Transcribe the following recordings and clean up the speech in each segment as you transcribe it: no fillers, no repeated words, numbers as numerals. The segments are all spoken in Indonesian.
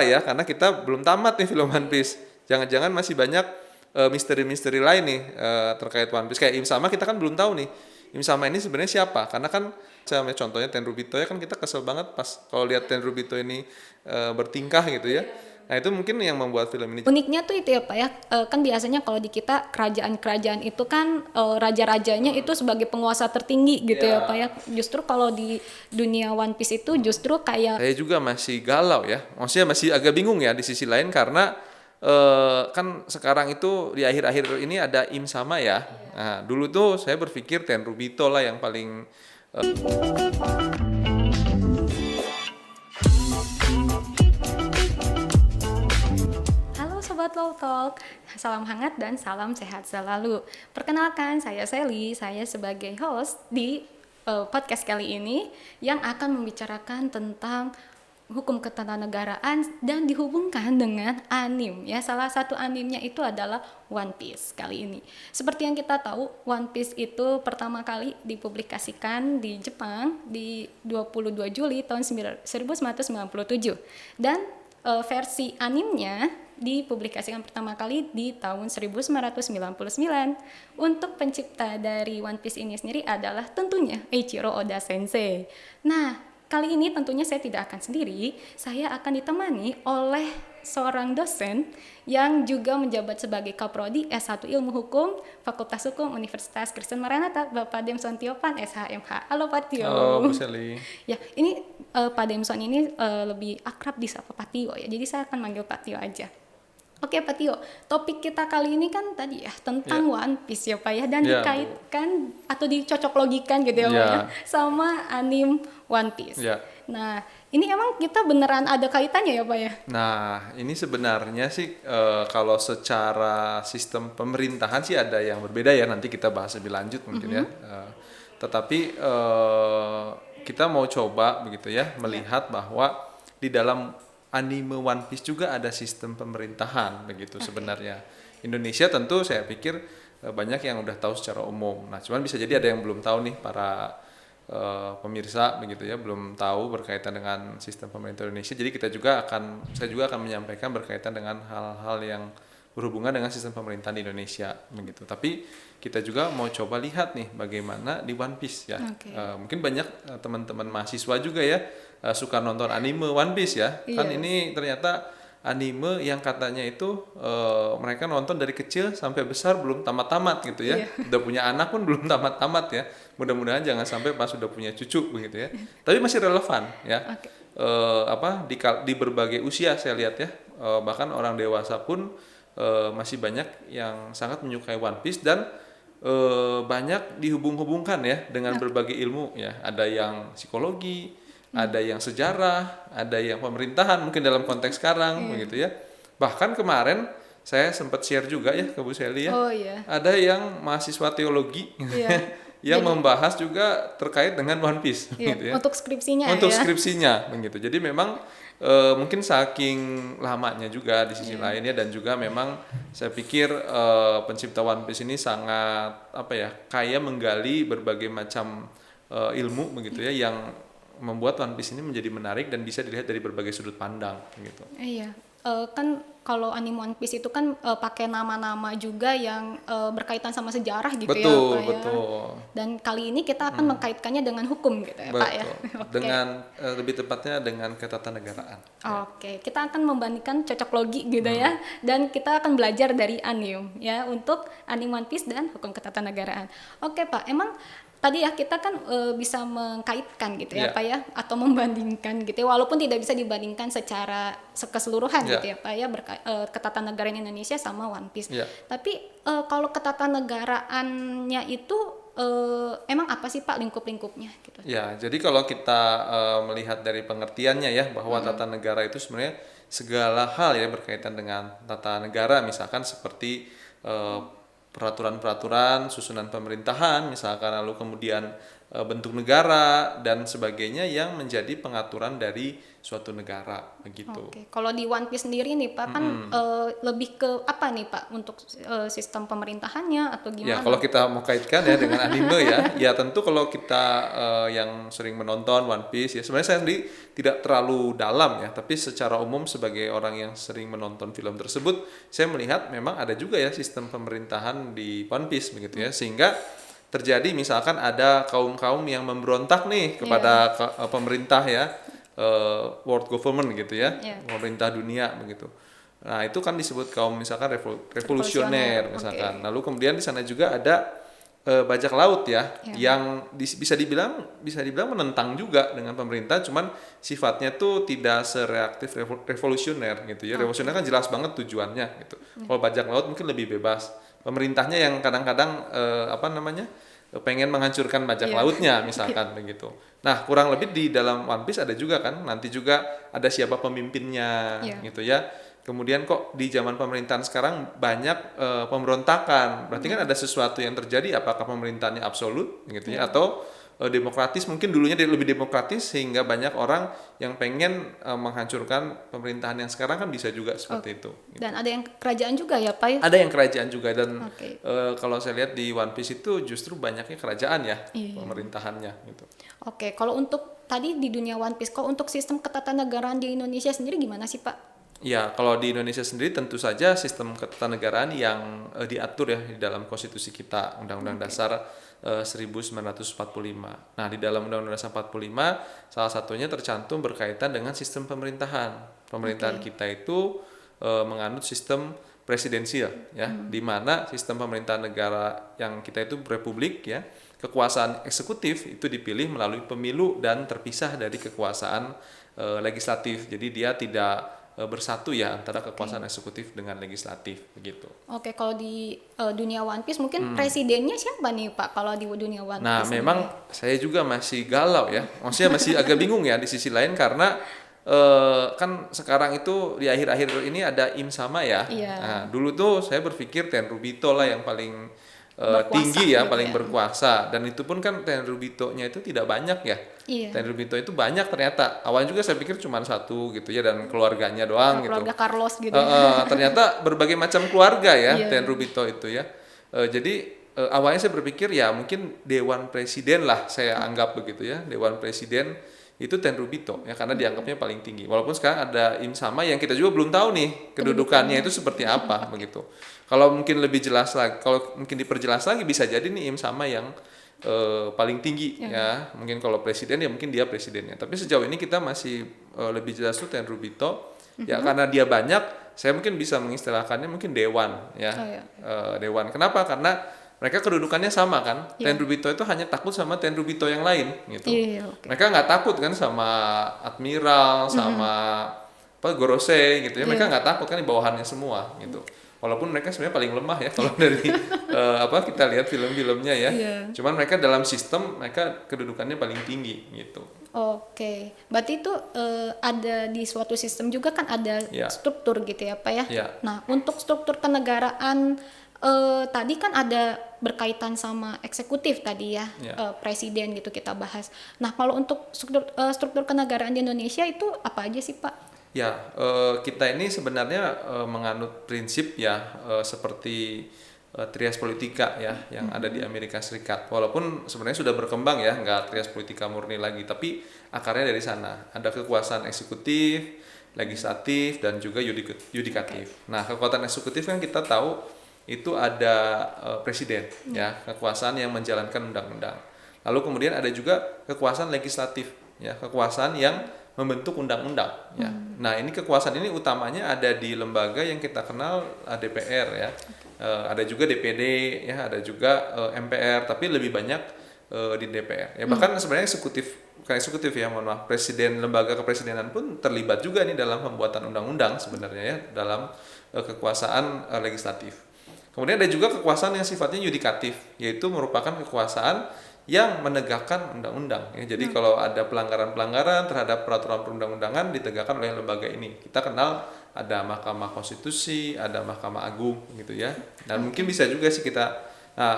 ya, karena kita belum tamat nih film One Piece. Jangan-jangan masih banyak misteri-misteri lain nih terkait One Piece. Kayak Im Sama kita kan belum tahu nih. Im Sama ini sebenarnya siapa? Karena kan contohnya Tenryubito ya kan kita kesel banget pas kalau lihat Tenryubito ini bertingkah gitu ya. Nah itu mungkin yang membuat film ini Uniknya tuh itu ya Pak ya, kan biasanya kalau di kita kerajaan-kerajaan itu kan raja-rajanya itu sebagai penguasa tertinggi gitu ya Pak ya. Justru kalau di dunia One Piece itu justru kayak saya juga masih galau ya. Maksudnya masih agak bingung ya di sisi lain karena kan sekarang itu di akhir-akhir ini ada Im Sama ya. Nah, dulu tuh saya berpikir Tenryubito lah yang paling Halo Sobat Low Talk, salam hangat dan salam sehat selalu. Perkenalkan, saya Sally, saya sebagai host di podcast kali ini yang akan membicarakan tentang hukum ketatanegaraan dan dihubungkan dengan anim ya. Salah satu animnya itu adalah One Piece kali ini. Seperti yang kita tahu, One Piece itu pertama kali dipublikasikan di Jepang di 22 Juli tahun 1997 dan versi animnya dipublikasikan pertama kali di tahun 1999. Untuk pencipta dari One Piece ini sendiri adalah tentunya Eiichiro Oda Sensei. Nah, kali ini tentunya saya tidak akan sendiri, saya akan ditemani oleh seorang dosen yang juga menjabat sebagai Kaprodi S1 Ilmu Hukum Fakultas Hukum Universitas Kristen Maranatha, Bapak Demson Tiopan SHMH. Halo Pak Tio. halo Bu Sally. Ya, ini Pak Demson ini lebih akrab disapa Pak Tio ya. Jadi saya akan manggil Pak Tio aja. Oke Pak Tio, topik kita kali ini kan tadi ya tentang One Piece ya Pak ya, dan Ya, Bu. dikaitkan atau dicocok logikan gitu ya Pak Ya. ya sama anim One Piece. Ya. Nah, ini emang kita beneran ada kaitannya ya Pak ya? Nah, ini sebenarnya sih kalau secara sistem pemerintahan sih ada yang berbeda ya. Nanti kita bahas lebih lanjut mungkin ya. Tetapi kita mau coba begitu ya melihat bahwa di dalam anime One Piece juga ada sistem pemerintahan begitu sebenarnya. Indonesia tentu saya pikir banyak yang udah tahu secara umum. Nah, cuman bisa jadi ada yang belum tahu nih para pemirsa begitu ya, belum tahu berkaitan dengan sistem pemerintah Indonesia. Jadi saya juga akan menyampaikan berkaitan dengan hal-hal yang berhubungan dengan sistem pemerintahan di Indonesia begitu. Tapi kita juga mau coba lihat nih bagaimana di One Piece ya. Oke. Mungkin banyak teman-teman mahasiswa juga ya suka nonton anime One Piece ya. Kan Iya. ini ternyata anime yang katanya itu mereka nonton dari kecil sampai besar belum tamat-tamat gitu ya. Iya. Udah punya anak pun belum tamat-tamat ya. Mudah-mudahan jangan sampai pas sudah punya cucu begitu ya. Tapi masih relevan ya. Oke. Di berbagai usia saya lihat ya. Bahkan orang dewasa pun masih banyak yang sangat menyukai One Piece dan banyak dihubung-hubungkan ya dengan berbagai ilmu ya. Ada yang psikologi, ada yang sejarah, ada yang pemerintahan mungkin dalam konteks sekarang begitu ya. Bahkan kemarin saya sempat share juga ya ke Bu Sally ya. Oh iya. Ada yang mahasiswa teologi Iya. yang Jadi, membahas juga terkait dengan One Piece iya, gitu ya. untuk skripsinya Untuk ya. skripsinya begitu. Jadi memang mungkin saking lamanya juga di sisi lainnya dan juga memang saya pikir pencipta One Piece ini sangat kaya menggali berbagai macam ilmu begitu ya yang membuat One Piece ini menjadi menarik dan bisa dilihat dari berbagai sudut pandang gitu. Iya, kan kalau anime One Piece itu kan pakai nama-nama juga yang berkaitan sama sejarah gitu ya Betul, Pak ya. betul. Dan kali ini kita akan mengkaitkannya dengan hukum gitu ya Pak ya. Betul. Oke. Dengan lebih tepatnya dengan ketatanegaraan. Oke, kita akan membandingkan cocok logi gitu ya, dan kita akan belajar dari anime ya untuk anime One Piece dan hukum ketatanegaraan. Oke Pak, emang tadi ya kita kan bisa mengkaitkan gitu ya Iya. Pak ya, atau membandingkan gitu ya, walaupun tidak bisa dibandingkan secara keseluruhan Iya. gitu ya Pak ya, ketatanegaraan Indonesia sama One Piece. Iya. Tapi kalau ketatanegaraan itu emang apa sih Pak lingkup-lingkupnya gitu? Ya, jadi kalau kita melihat dari pengertiannya ya bahwa tata negara itu sebenarnya segala hal ya berkaitan dengan tata negara, misalkan seperti peraturan-peraturan, susunan pemerintahan, misalkan lalu kemudian bentuk negara dan sebagainya yang menjadi pengaturan dari suatu negara begitu. Oke, kalau di One Piece sendiri nih Pak, kan lebih ke apa nih Pak untuk sistem pemerintahannya atau Ya, gimana? kalau kita mau kaitkan ya dengan anime ya tentu kalau kita yang sering menonton One Piece ya, sebenarnya saya sendiri tidak terlalu dalam ya, tapi secara umum sebagai orang yang sering menonton film tersebut, saya melihat memang ada juga ya sistem pemerintahan di One Piece begitu ya, sehingga terjadi misalkan ada kaum-kaum yang memberontak nih kepada pemerintah ya, world government gitu ya, pemerintah dunia begitu. Nah, itu kan disebut kaum misalkan revolusioner misalkan. Lalu kemudian di sana juga ada bajak laut ya, yang bisa dibilang menentang juga dengan pemerintah, cuman sifatnya tuh tidak sereaktif revolusioner gitu ya. Revolusioner kan jelas banget tujuannya gitu. Kalau bajak laut mungkin lebih bebas. Pemerintahnya yang kadang-kadang pengen menghancurkan bajak lautnya misalkan begitu. Nah, kurang lebih di dalam One Piece ada juga kan, nanti juga ada siapa pemimpinnya gitu ya. Kemudian kok di zaman pemerintahan sekarang banyak pemberontakan. Berarti kan ada sesuatu yang terjadi, apakah pemerintahannya absolut gitu ya, atau demokratis, mungkin dulunya lebih demokratis sehingga banyak orang yang pengen menghancurkan pemerintahan yang sekarang kan bisa juga seperti itu gitu. Dan ada yang kerajaan juga ya Pak? Ada yang kerajaan juga dan kalau saya lihat di One Piece itu justru banyaknya kerajaan ya pemerintahannya gitu. Oke, kalau untuk tadi di dunia One Piece, kalau untuk sistem ketatanegaraan di Indonesia sendiri gimana sih Pak? Ya, kalau di Indonesia sendiri tentu saja sistem ketatanegaraan yang diatur ya di dalam konstitusi kita, Undang-Undang Dasar 1945. Nah, di dalam Undang-Undang Dasar 45 salah satunya tercantum berkaitan dengan sistem pemerintahan. Pemerintahan kita itu menganut sistem presidensial ya, di mana sistem pemerintahan negara yang kita itu republik ya, kekuasaan eksekutif itu dipilih melalui pemilu dan terpisah dari kekuasaan legislatif. Jadi dia tidak bersatu ya antara kekuasaan eksekutif dengan legislatif begitu. Oke, kalau di dunia One Piece mungkin presidennya siapa nih Pak kalau di dunia One Piece? Nah, memang saya juga masih galau ya. Maksudnya masih agak bingung ya di sisi lain karena kan sekarang itu di akhir-akhir ini ada Im Sama ya. Nah, dulu tuh saya berpikir Tenryubito lah yang paling tinggi ya, gitu paling berkuasa, dan itu pun kan Tenryubito-nya itu tidak banyak ya. Tenryubito itu banyak ternyata. Awalnya juga saya pikir cuma satu gitu ya dan keluarganya doang gitu. Keluarga Carlos gitu. Ternyata berbagai macam keluarga ya Tenryubito itu ya. Jadi awalnya saya berpikir ya mungkin Dewan Presiden lah saya anggap begitu ya. Dewan Presiden itu Tenryubito ya karena dianggapnya paling tinggi. Walaupun sekarang ada Im Sama yang kita juga belum tahu nih kedudukannya itu seperti apa begitu. Kalau mungkin lebih jelas lagi, kalau mungkin diperjelas lagi bisa jadi nih Im Sama yang paling tinggi ya. Mungkin kalau presiden ya mungkin dia presidennya. Tapi sejauh ini kita masih lebih jelas tuh Tenryubito ya karena dia banyak. Saya mungkin bisa mengistilahkannya mungkin dewan ya. Dewan. Kenapa? Karena mereka kedudukannya sama kan. Tenryubito itu hanya takut sama Tenryubito yang lain gitu. Mereka nggak takut kan sama admiral, sama Gorosei gitu ya. Mereka nggak takut kan di bawahannya semua gitu. Walaupun mereka sebenarnya paling lemah ya kalau dari kita lihat film-filmnya ya. Cuman mereka dalam sistem mereka kedudukannya paling tinggi gitu. Oke, berarti itu ada di suatu sistem juga kan ada struktur gitu ya Pak ya. Nah, untuk struktur kenegaraan tadi kan ada berkaitan sama eksekutif tadi ya, presiden gitu kita bahas. Nah, kalau untuk struktur kenegaraan di Indonesia itu apa aja sih Pak? Ya, kita ini sebenarnya menganut prinsip ya seperti trias politika ya yang ada di Amerika Serikat. Walaupun sebenarnya sudah berkembang ya, nggak trias politika murni lagi, tapi akarnya dari sana. Ada kekuasaan eksekutif, legislatif, dan juga yudikatif. Nah, kekuatan eksekutif kan kita tahu itu ada presiden ya, kekuasaan yang menjalankan undang-undang. Lalu kemudian ada juga kekuasaan legislatif ya, kekuasaan yang membentuk undang-undang ya. Nah, ini kekuasaan ini utamanya ada di lembaga yang kita kenal DPR ya. Ada juga DPD ya, ada juga MPR, tapi lebih banyak di DPR. Ya bahkan sebenarnya bukan eksekutif ya, mohon maaf, presiden, lembaga kepresidenan pun terlibat juga nih dalam pembuatan undang-undang sebenarnya ya, dalam kekuasaan legislatif. Kemudian ada juga kekuasaan yang sifatnya yudikatif, yaitu merupakan kekuasaan yang menegakkan undang-undang ya. Jadi kalau ada pelanggaran-pelanggaran terhadap peraturan perundang-undangan ditegakkan oleh lembaga ini. Kita kenal ada Mahkamah Konstitusi, ada Mahkamah Agung gitu ya. Dan mungkin bisa juga sih kita Nah,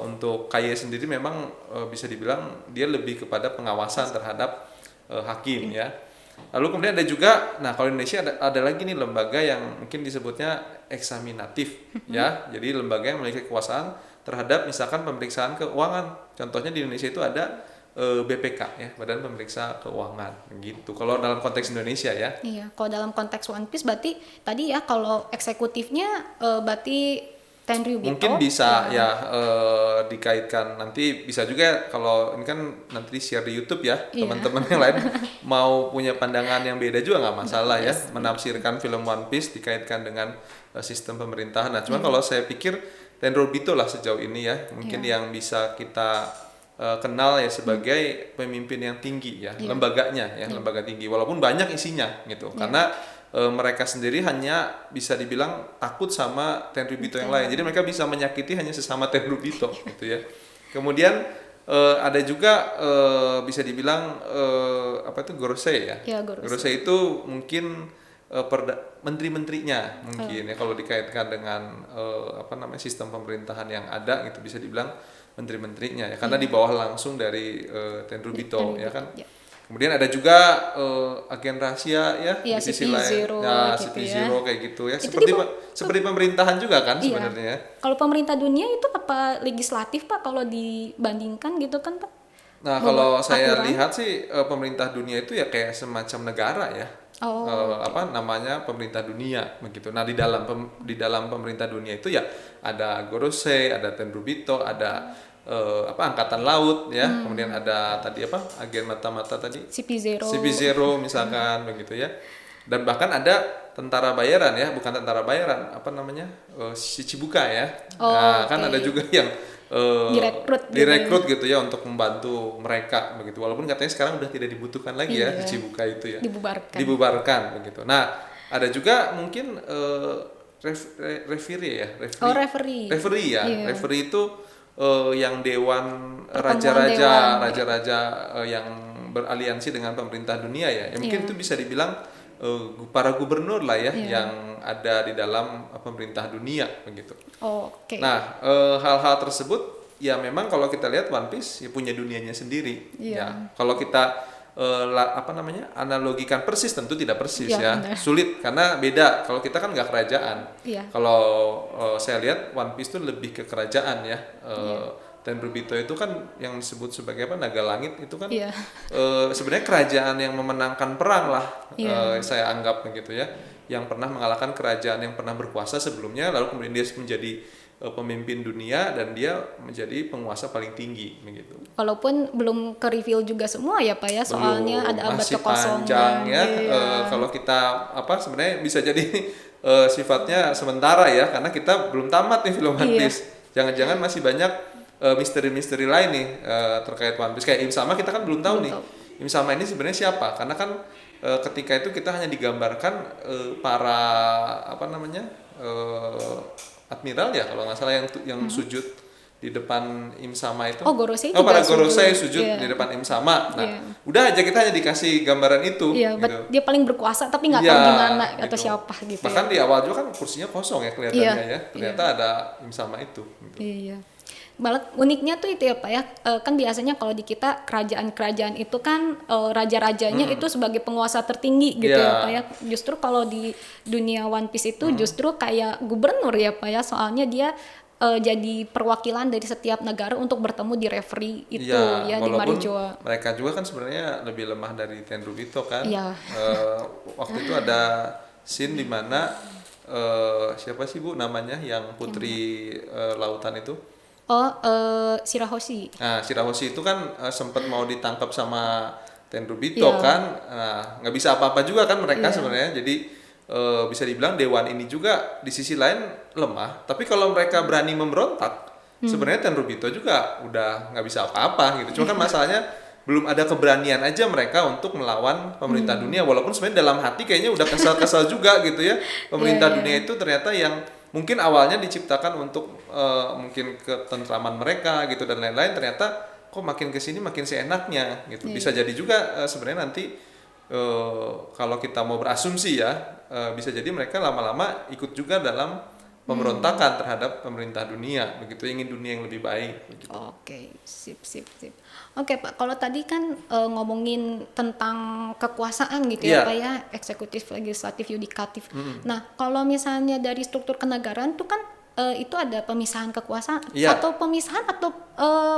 untuk KY sendiri memang bisa dibilang dia lebih kepada pengawasan terhadap hakim ya. Lalu kemudian ada juga, nah kalau Indonesia ada lagi nih lembaga yang mungkin disebutnya eksaminatif ya. Jadi lembaga yang memiliki kekuasaan terhadap misalkan pemeriksaan keuangan. Contohnya di Indonesia itu ada BPK ya, Badan Pemeriksa Keuangan gitu. Kalau dalam konteks Indonesia ya. Iya, kalau dalam konteks One Piece berarti tadi ya kalau eksekutifnya berarti Tenryubito. Mungkin bisa ya dikaitkan, nanti bisa juga kalau ini kan nanti di-share di YouTube ya, teman-teman yang lain mau punya pandangan yang beda juga nggak masalah ya, menafsirkan film One Piece dikaitkan dengan sistem pemerintahan. Nah, cuman kalau saya pikir Tenryubito lah sejauh ini ya, mungkin yang bisa kita kenal ya sebagai pemimpin yang tinggi ya, lembaganya ya, lembaga tinggi, walaupun banyak isinya gitu, karena mereka sendiri hanya bisa dibilang takut sama Tenryubito yang lain, jadi mereka bisa menyakiti hanya sesama Tenryubito gitu ya. Kemudian ada juga bisa dibilang apa itu Gorosei ya, Gorosei itu mungkin menteri-menterinya mungkin ya, kalau dikaitkan dengan apa namanya sistem pemerintahan yang ada gitu, bisa dibilang menteri-menterinya ya, karena di bawah langsung dari Tenryubito ya kan. Kemudian ada juga agen rahasia ya, di sisi lain ya, CP0 kayak gitu ya, seperti pemerintahan juga kan sebenarnya. Kalau pemerintah dunia itu apa legislatif Pak kalau dibandingkan gitu kan Pak? Nah, kalau saya lihat sih pemerintah dunia itu ya kayak semacam negara ya. Apa namanya, pemerintah dunia begitu. Nah, di dalam pemerintah dunia itu ya ada Gorosei, ada Tenryubito, ada angkatan laut ya. Kemudian ada tadi apa? Agen mata-mata tadi? CP0 misalkan begitu ya. Dan bahkan ada tentara bayaran ya, bukan tentara bayaran, apa namanya? Shichibuka ya. Kan ada juga yang direkrut gitu ya untuk membantu mereka begitu, walaupun katanya sekarang udah tidak dibutuhkan lagi ya Shichibuka itu ya, dibubarkan begitu. Nah, ada juga mungkin referee itu yang dewan raja-raja yang beraliansi dengan pemerintah dunia ya, mungkin itu bisa dibilang para gubernur lah ya, yang ada di dalam pemerintah dunia begitu. Nah, hal-hal tersebut ya memang kalau kita lihat One Piece ya punya dunianya sendiri ya. Kalau kita analogikan persis, tentu tidak persis ya. Sulit karena beda. Kalau kita kan nggak kerajaan. Kalau saya lihat One Piece itu lebih ke kerajaan ya. Tenryubito itu kan yang disebut sebagai apa, naga langit itu kan sebenarnya kerajaan yang memenangkan perang lah, saya anggap begitu ya, yang pernah mengalahkan kerajaan yang pernah berkuasa sebelumnya, lalu kemudian dia menjadi pemimpin dunia dan dia menjadi penguasa paling tinggi begitu. Walaupun belum ke reveal juga semua ya Pak ya, soalnya ada abad kekosongan. Panjang ya. Kalau kita sebenarnya bisa jadi sifatnya sementara ya, karena kita belum tamat nih film One Piece. Jangan-jangan masih banyak misteri-misteri lain nih terkait One Piece. Kayak Im Sama kita kan belum tahu nih. Im Sama ini sebenarnya siapa? Karena kan ketika itu kita hanya digambarkan para admiral ya kalau nggak salah yang sujud di depan Im Sama itu. Gorosei para Gorosei sujud di depan Im Sama. Nah, udah aja kita hanya dikasih gambaran itu. Gitu. Dia paling berkuasa tapi nggak tahu gimana gitu. Atau siapa gitu. Bahkan di awal juga kan kursinya kosong ya kelihatannya ya. Ternyata ada Im Sama itu. Gitu. Iya. Malah uniknya tuh itu ya Pak ya, kan biasanya kalau di kita kerajaan-kerajaan itu kan raja-rajanya itu sebagai penguasa tertinggi gitu ya Pak ya. Justru kalau di dunia One Piece itu justru kayak gubernur ya Pak ya, soalnya dia jadi perwakilan dari setiap negara untuk bertemu di referee itu ya di Marijoa. Mereka juga kan sebenarnya lebih lemah dari Tenryubito kan. Waktu itu ada scene di mana siapa sih Bu namanya yang putri lautan itu? Shirahoshi. Nah, Shirahoshi itu kan sempat mau ditangkap sama Tenryubito kan. Nah, nggak bisa apa-apa juga kan mereka sebenarnya. Jadi bisa dibilang dewan ini juga di sisi lain lemah. Tapi kalau mereka berani memberontak, sebenarnya Tenryubito juga udah nggak bisa apa-apa gitu. Cuma kan masalahnya belum ada keberanian aja mereka untuk melawan pemerintah dunia. Walaupun sebenarnya dalam hati kayaknya udah kesal-kesal juga gitu ya. Pemerintah dunia itu ternyata yang mungkin awalnya diciptakan untuk mungkin ketentraman mereka gitu dan lain-lain, ternyata kok makin kesini makin seenaknya gitu. Bisa jadi juga sebenarnya nanti kalau kita mau berasumsi ya bisa jadi mereka lama-lama ikut juga dalam pemberontakan terhadap pemerintah dunia, begitu, ingin dunia yang lebih baik. Begitu. Oke, sip. Oke Pak, kalau tadi kan ngomongin tentang kekuasaan gitu ya Pak ya, eksekutif, legislatif, yudikatif. Nah, kalau misalnya dari struktur kenegaraan tuh kan itu ada pemisahan kekuasaan atau pemisahan atau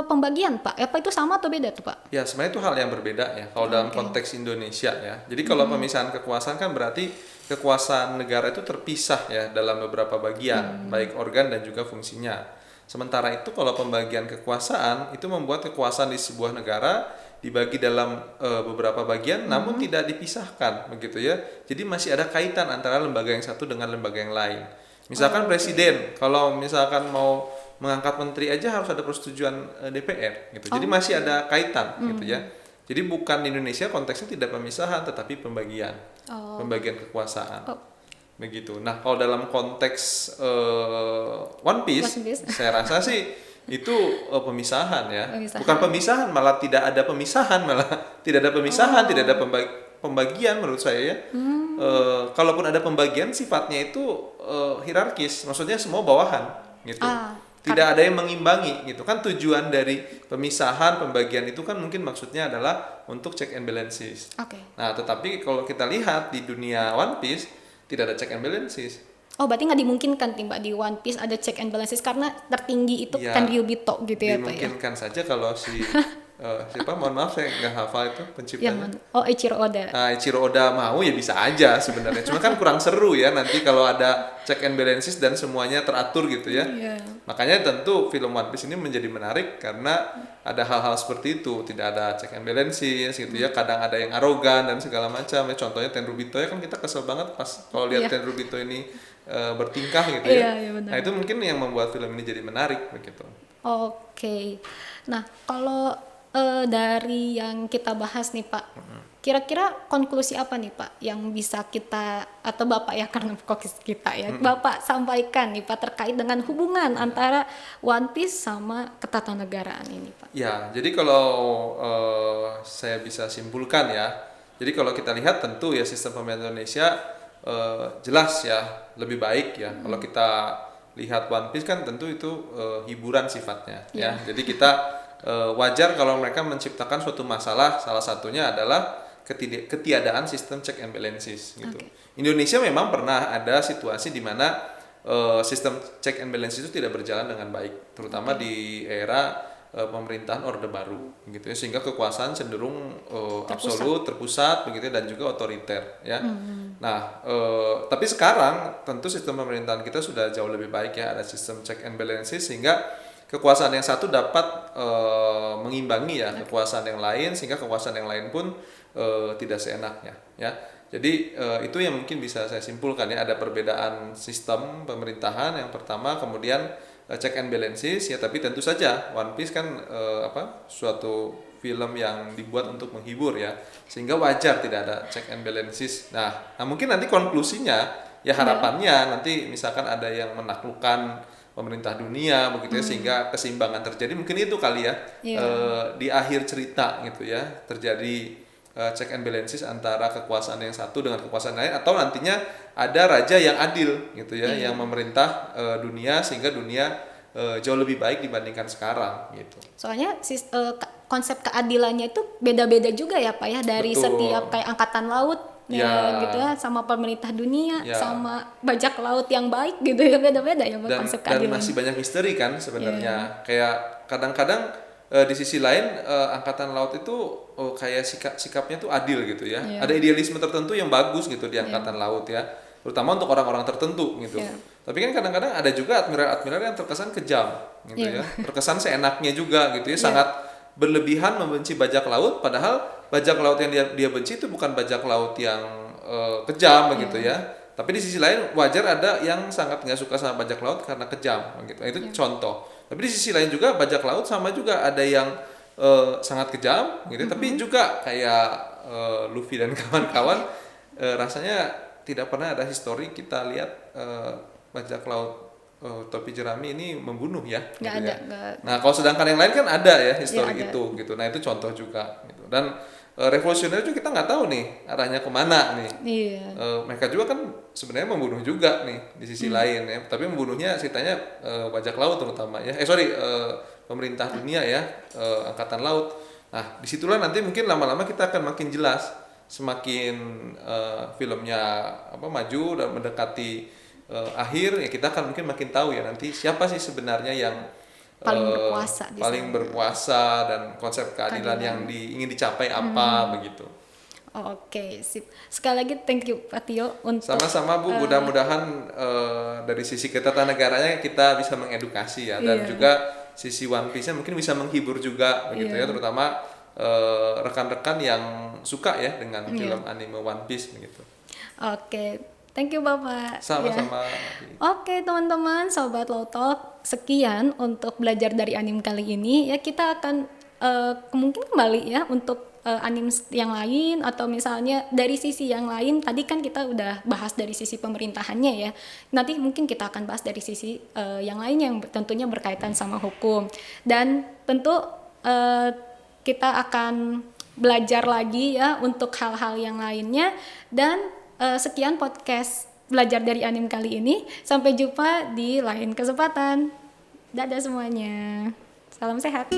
pembagian Pak? Apa itu sama atau beda tuh Pak? Ya, sebenarnya itu hal yang berbeda ya kalau dalam konteks Indonesia ya. Jadi kalau pemisahan kekuasaan kan berarti kekuasaan negara itu terpisah ya dalam beberapa bagian, baik organ dan juga fungsinya. Sementara itu kalau pembagian kekuasaan itu membuat kekuasaan di sebuah negara dibagi dalam beberapa bagian namun tidak dipisahkan begitu ya. Jadi masih ada kaitan antara lembaga yang satu dengan lembaga yang lain. Misalkan presiden, kalau misalkan mau mengangkat menteri aja harus ada persetujuan DPR gitu. Jadi masih ada kaitan gitu ya. Jadi bukan di Indonesia konteksnya tidak pemisahan tetapi pembagian. Pembagian kekuasaan. Begitu. Nah, kalau dalam konteks One Piece, saya rasa sih itu pemisahan ya. Bukan pemisahan, malah tidak ada pemisahan, tidak ada pembagian menurut saya ya. Kalaupun ada pembagian sifatnya itu hierarkis, maksudnya semua bawahan gitu. Tidak ada yang mengimbangi gitu kan. Tujuan dari pemisahan pembagian itu kan mungkin maksudnya adalah untuk check and balances. Nah, tetapi kalau kita lihat di dunia One Piece tidak ada check and balances. Oh, berarti nggak dimungkinkan Mbak di One Piece ada check and balances karena tertinggi itu Tenryubito gitu ya Pak ya? Dimungkinkan saja kalau si siapa, mohon maaf saya nggak hafal itu penciptanya. Eiichiro Oda. Nah, Eiichiro Oda mau ya bisa aja sebenarnya. Cuma kan kurang seru ya nanti kalau ada check and balances dan semuanya teratur gitu ya. Makanya tentu film One Piece ini menjadi menarik karena ada hal-hal seperti itu. Tidak ada check and balances gitu ya. Kadang ada yang arogan dan segala macam. Ya, contohnya Tenryubito ya kan kita kesel banget pas kalau lihat Tenryubito ini bertingkah gitu ya. Nah, itu mungkin yang membuat film ini jadi menarik begitu. Oke. Nah, kalau dari yang kita bahas nih Pak, kira-kira konklusi apa nih Pak yang bisa kita, atau Bapak ya karena fokus kita ya, Bapak sampaikan nih Pak terkait dengan hubungan antara One Piece sama ketatanegaraan ini Pak? Ya, jadi kalau saya bisa simpulkan ya, jadi kalau kita lihat tentu ya sistem pemerintahan Indonesia jelas ya lebih baik ya. Kalau kita lihat One Piece kan tentu itu hiburan sifatnya ya. Jadi kita wajar kalau mereka menciptakan suatu masalah, salah satunya adalah ketiadaan sistem check and balances gitu. Indonesia memang pernah ada situasi di mana sistem check and balances itu tidak berjalan dengan baik, terutama di era pemerintahan Orde Baru gitu ya, sehingga kekuasaan cenderung absolut, terpusat begitu dan juga otoriter ya. Nah, tapi sekarang tentu sistem pemerintahan kita sudah jauh lebih baik ya, ada sistem check and balances sehingga kekuasaan yang satu dapat mengimbangi ya kekuasaan yang lain, sehingga kekuasaan yang lain pun tidak seenaknya ya. Jadi itu yang mungkin bisa saya simpulkan ya, ada perbedaan sistem pemerintahan yang pertama, kemudian check and balances ya, tapi tentu saja One Piece kan suatu film yang dibuat untuk menghibur ya, sehingga wajar tidak ada check and balances. Nah mungkin nanti konklusinya ya harapannya nanti misalkan ada yang menaklukkan pemerintah dunia begitu ya, sehingga keseimbangan terjadi, mungkin itu kali ya di akhir cerita gitu ya, terjadi check and balances antara kekuasaan yang satu dengan kekuasaan lain, atau nantinya ada raja yang adil gitu ya, yang memerintah dunia sehingga dunia jauh lebih baik dibandingkan sekarang gitu. Soalnya konsep keadilannya itu beda-beda juga ya Pak ya, dari setiap kayak angkatan laut ya gitu ya, sama pemerintah dunia, sama bajak laut yang baik gitu ya, beda-beda ya Pak konsep keadilan. Dan masih banyak misteri kan sebenarnya. Kayak kadang-kadang di sisi lain angkatan laut itu kayak sikapnya tuh adil gitu ya. Ada idealisme tertentu yang bagus gitu di angkatan laut ya, terutama untuk orang-orang tertentu gitu. Tapi kan kadang-kadang ada juga admiral-admiral yang terkesan kejam gitu ya, terkesan seenaknya juga gitu ya, sangat berlebihan membenci bajak laut, padahal bajak laut yang dia benci itu bukan bajak laut yang kejam begitu ya. Tapi di sisi lain wajar ada yang sangat nggak suka sama bajak laut karena kejam gitu. Itu contoh. Tapi di sisi lain juga bajak laut sama juga ada yang sangat kejam gitu. Tapi juga kayak Luffy dan kawan-kawan rasanya tidak pernah ada histori kita lihat bajak laut topi jerami ini membunuh ya. Nggak gitu ada. Ya. Nah kalau sedangkan yang lain kan ada ya histori itu gitu. Nah itu contoh juga gitu. Dan revolusioner juga kita nggak tahu nih arahnya kemana nih. Iya. Mereka juga kan sebenarnya membunuh juga nih di sisi lain ya, tapi membunuhnya ceritanya bajak laut terutama ya. Pemerintah dunia ya, angkatan laut. Nah, disitulah nanti mungkin lama-lama kita akan makin jelas, semakin filmnya maju dan mendekati akhir ya, kita akan mungkin makin tahu ya nanti siapa sih sebenarnya yang Paling berkuasa di paling sana. berkuasa dan konsep keadilan yang ingin dicapai apa begitu. Oke, sip. Sekali lagi thank you Pak Tio untuk Sama-sama Bu, mudah-mudahan dari sisi ketatanegaranya kita bisa mengedukasi ya, dan Iya. juga sisi One Piece-nya mungkin bisa menghibur juga begitu Iya. ya, terutama rekan-rekan yang suka ya dengan Iya. film anime One Piece begitu. Oke, thank you Bapak. Sama-sama. Oke teman-teman, Sobat Low Talk, sekian untuk belajar dari anime kali ini. Ya kita akan mungkin kembali ya untuk anime yang lain, atau misalnya dari sisi yang lain. Tadi kan kita udah bahas dari sisi pemerintahannya ya. Nanti mungkin kita akan bahas dari sisi yang lain yang tentunya berkaitan sama hukum. Dan tentu kita akan belajar lagi ya untuk hal-hal yang lainnya. Dan sekian podcast belajar dari anime kali ini. Sampai jumpa di lain kesempatan. Dadah semuanya. Salam sehat.